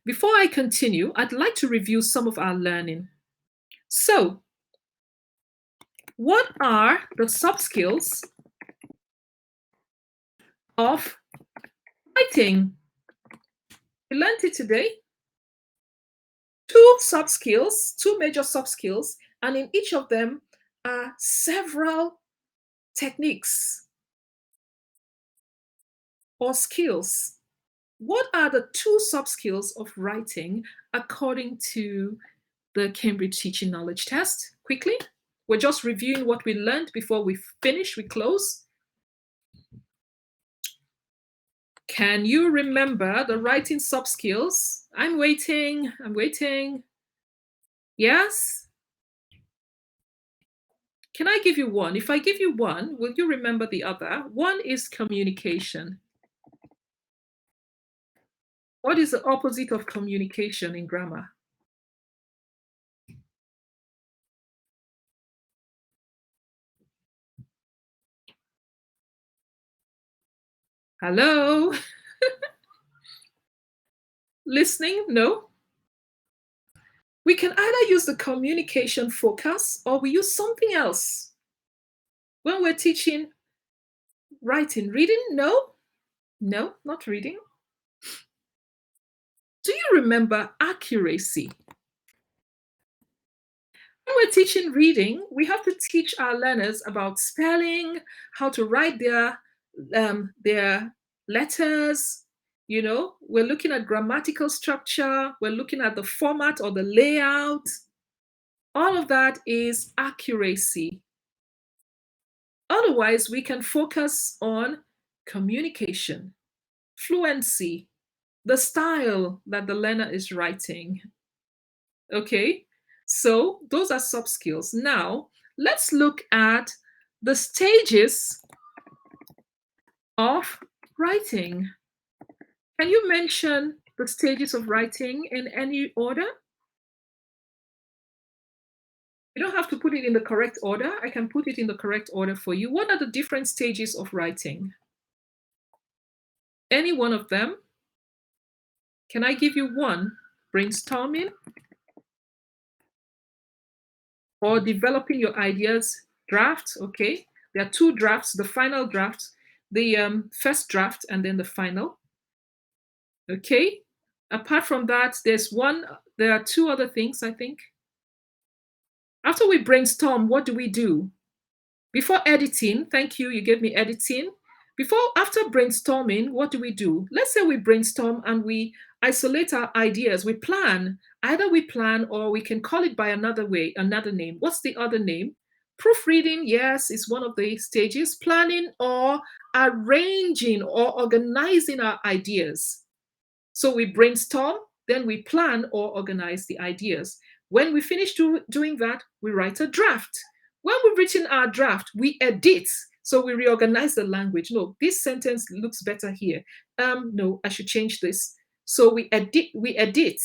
Before I continue, I'd like to review some of our learning. So, what are the sub-skills of writing? We learned it today. Two major sub-skills, and in each of them are several techniques or skills. What are the two sub-skills of writing according to the Cambridge Teaching Knowledge Test? Quickly, we're just reviewing what we learned before we finish, we close. Can you remember the writing sub-skills? I'm waiting. Yes? Can I give you one? If I give you one, will you remember the other? One is communication. What is the opposite of communication in grammar? Hello? Listening? No? We can either use the communication focus or we use something else. When we're teaching writing, reading? No? No, not reading. Do you remember accuracy? When we're teaching reading, we have to teach our learners about spelling, how to write their letters. You know, we're looking at grammatical structure, we're looking at the format or the layout. All of that is accuracy. Otherwise, we can focus on communication, fluency, the style that the learner is writing. Okay, so those are soft skills. Now, let's look at the stages of writing. Can you mention the stages of writing in any order? You don't have to put it in the correct order. I can put it in the correct order for you. What are the different stages of writing? Any one of them? Can I give you one? Brainstorming or developing your ideas, draft. Okay, there are two drafts, the final draft, the first draft, and then the final. Okay, apart from that, there are two other things, I think. After we brainstorm, what do we do? Before editing, thank you, you gave me editing. After brainstorming, what do we do? Let's say we brainstorm and we isolate our ideas. We plan. Either we plan or we can call it by another name. What's the other name? Proofreading, yes, is one of the stages. Planning or arranging or organizing our ideas. So we brainstorm, then we plan or organize the ideas. When we finish doing that, we write a draft. When we've written our draft, we edit. So we reorganize the language. No, this sentence looks better here. No, I should change this. So we edit.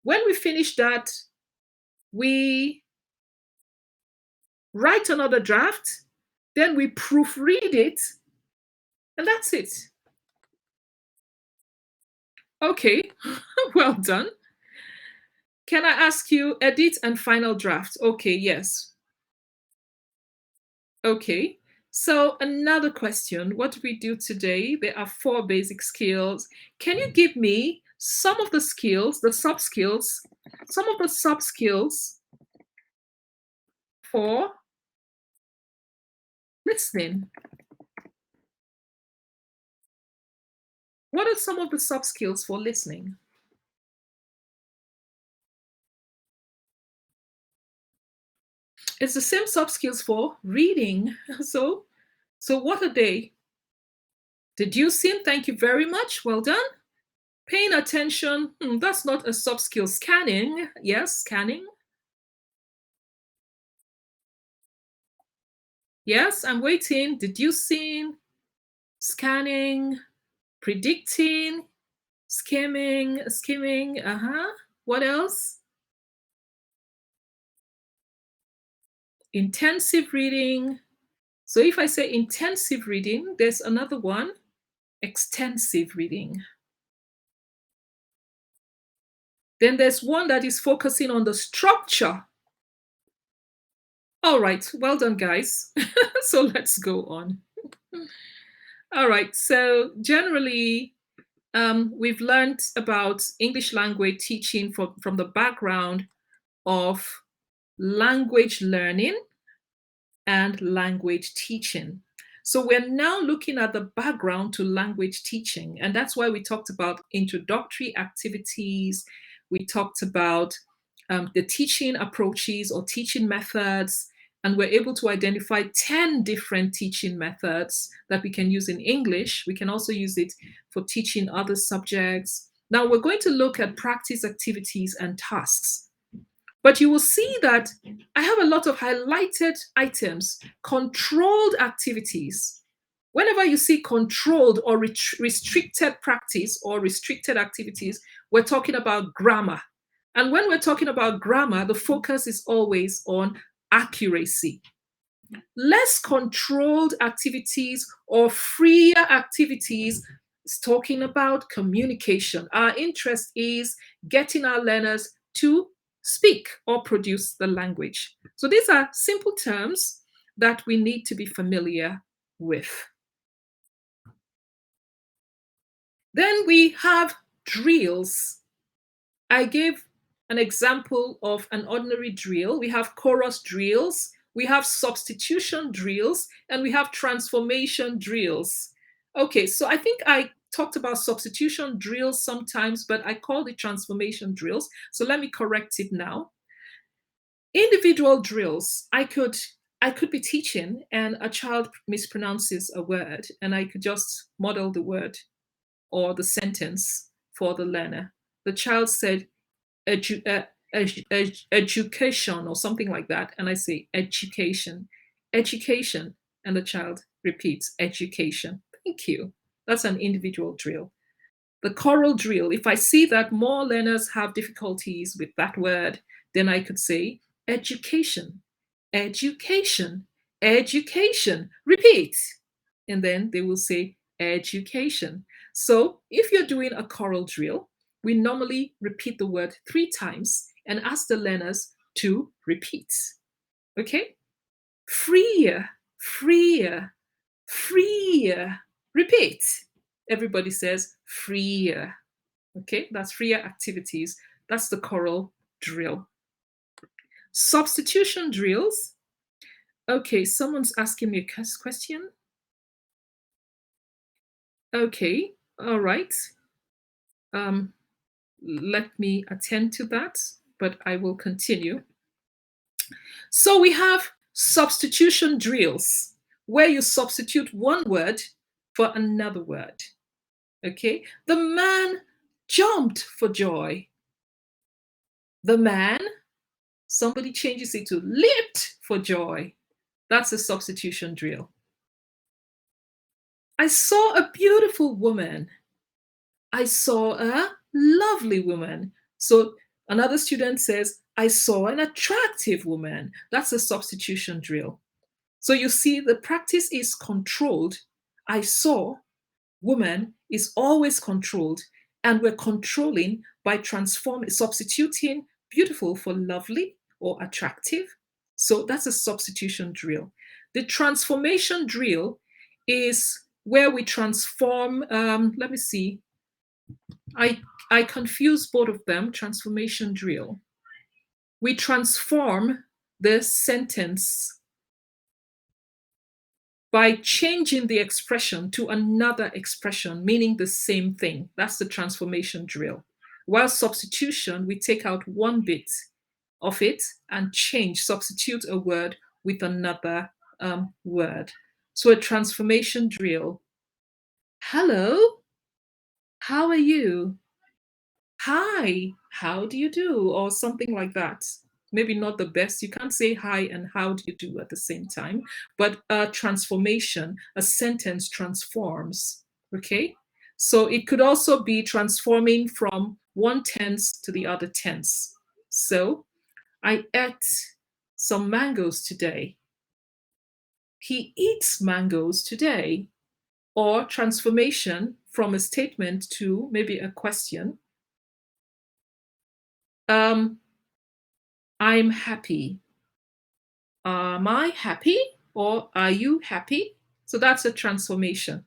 When we finish that, we write another draft, then we proofread it, and that's it. Okay, well done. Can I ask you, edit and final draft? Okay, yes. Okay, so another question. What do we do today? There are 4 basic skills. Can you give me some of the skills, some of the sub-skills for listening? What are some of the sub-skills for listening? It's the same sub-skills for reading. So what are they? Deducing, thank you very much. Well done. Paying attention, that's not a sub-skill. Scanning, yes, scanning. Yes, I'm waiting. Deducing, scanning, predicting, skimming. What else? Intensive reading. So if I say intensive reading, there's another one, extensive reading. Then there's one that is focusing on the structure. All right, well done, guys. So let's go on. All right, so generally, we've learned about English language teaching from the background of language learning and language teaching. So we're now looking at the background to language teaching. And that's why we talked about introductory activities. We talked about the teaching approaches or teaching methods. And we're able to identify 10 different teaching methods that we can use in English. We can also use it for teaching other subjects. Now we're going to look at practice activities and tasks. But you will see that I have a lot of highlighted items, controlled activities. Whenever you see controlled or restricted practice or restricted activities, we're talking about grammar. And when we're talking about grammar, the focus is always on accuracy. Less controlled activities or freer activities is talking about communication. Our interest is getting our learners to speak or produce the language. So these are simple terms that we need to be familiar with. Then we have drills. I gave an example of an ordinary drill. We have chorus drills, we have substitution drills, and we have transformation drills. Okay, so I think I talked about substitution drills sometimes, but I called it transformation drills. So let me correct it now. Individual drills, I could be teaching and a child mispronounces a word and I could just model the word or the sentence for the learner. The child said education or something like that, and I say education, education, and the child repeats education. Thank you. That's an individual drill. The choral drill, if I see that more learners have difficulties with that word, then I could say education, education, education, repeat. And then they will say education. So if you're doing a choral drill, we normally repeat the word 3 times and ask the learners to repeat. Okay? Freer, freer, freer. Repeat. Everybody says freer. Okay, that's freer activities. That's the choral drill. Substitution drills. Okay, someone's asking me a question. Okay, all right. Let me attend to that, but I will continue. So we have substitution drills where you substitute one word for another word. Okay, the man jumped for joy. The man, somebody changes it to leaped for joy. That's a substitution drill. I saw a beautiful woman. I saw a lovely woman. So another student says, I saw an attractive woman. That's a substitution drill. So you see, the practice is controlled. I saw woman is always controlled, and we're controlling by transforming, substituting beautiful for lovely or attractive. So that's a substitution drill. The transformation drill is where we transform, let me see, I confuse both of them. Transformation drill. We transform the sentence by changing the expression to another expression, meaning the same thing. That's the transformation drill. While substitution, we take out one bit of it and substitute a word with another word. So a transformation drill. Hello, how are you? Hi, how do you do? Or something like that. Maybe not the best. You can't say hi and how do you do at the same time, but a transformation, a sentence transforms. Okay. So it could also be transforming from one tense to the other tense. So I ate some mangoes today. He eats mangoes today. Or transformation from a statement to maybe a question. Um, I'm happy. Am I happy or are you happy? So that's a transformation.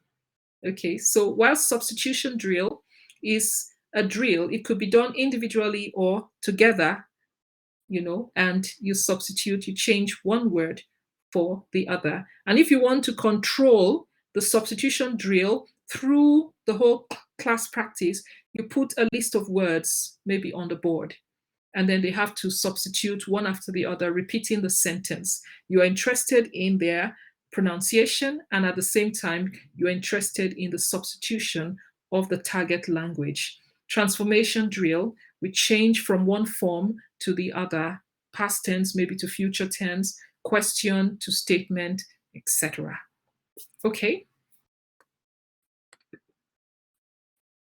Okay, so while substitution drill is a drill, it could be done individually or together, and you substitute, you change one word for the other. And if you want to control the substitution drill through the whole class practice, you put a list of words maybe on the board, and then they have to substitute one after the other, repeating the sentence. You're interested in their pronunciation, and at the same time, you're interested in the substitution of the target language. Transformation drill, we change from one form to the other, past tense maybe to future tense, question to statement, etc. Okay.